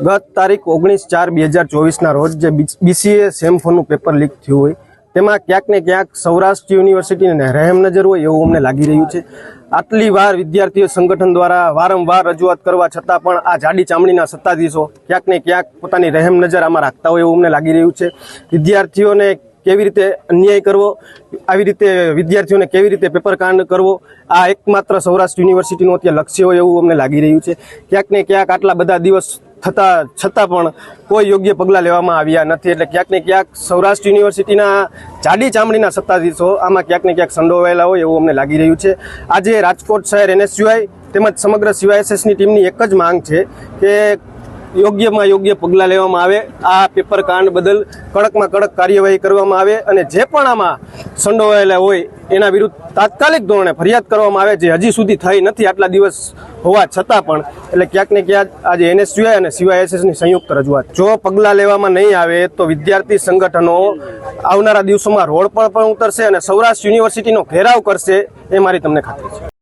ગત તારીખ 19/4/2024 રોજ જે BCA સેમ ફોનનું પેપર લીક થયું હોય તેમાં ક્યાંક ને ક્યાંક સૌરાષ્ટ્ર યુનિવર્સિટીને રહેમનજર હોય એવું અમને લાગી રહ્યું છે। આટલી વાર વિદ્યાર્થીઓ સંગઠન દ્વારા વારંવાર રજૂઆત કરવા છતાં પણ આ જાડી ચામડીના સત્તાધીશો ક્યાંક ને ક્યાંક પોતાની રહેમનજર આમાં રાખતા હોય એવું અમને લાગી રહ્યું છે। વિદ્યાર્થીઓને કેવી રીતે અન્યાય કરવો, આવી રીતે વિદ્યાર્થીઓને કેવી રીતે પેપરકાંડ કરવો, આ એકમાત્ર સૌરાષ્ટ્ર યુનિવર્સિટીનું અત્યારે લક્ષ્ય હોય એવું અમને લાગી રહ્યું છે। ક્યાંક ને ક્યાંક આટલા બધા દિવસ છતાં પણ કોઈ યોગ્ય પગલાં લેવામાં આવ્યા નથી। એટલે ક્યાંક ને ક્યાંક સૌરાષ્ટ્ર યુનિવર્સિટીના જાડી ચામડીના સત્તાધીશો આમાં ક્યાંક ને ક્યાંક સંડોવાયેલા હોય એવું અમને લાગી રહ્યું છે। આજે રાજકોટ શહેર NSUI તેમજ સમગ્ર CYSSની ટીમની એક જ માંગ છે કે યોગ્યમાં યોગ્ય પગલાં લેવામાં આવે, આ પેપર કાંડ બદલ કડકમાં કડક કાર્યવાહી કરવામાં આવે અને જે પણ આમાં સંડોવાયેલા હોય એના વિરુદ્ધ તાત્કાલિક ધોરણે ફરિયાદ કરવામાં આવે, જે હજી સુધી થઈ નથી આટલા દિવસ હોવા છતાં પણ। એટલે ક્યાંક ને ક્યાંક આજે NSUI અને CYSSની સંયુક્ત રજૂઆત, જો પગલાં લેવામાં નહીં આવે તો વિદ્યાર્થી સંગઠનો આવનારા દિવસોમાં રોડ પર પણ ઉતરશે અને સૌરાષ્ટ્ર યુનિવર્સિટીનો ઘેરાવ કરશે, એ મારી તમને ખાતરી છે।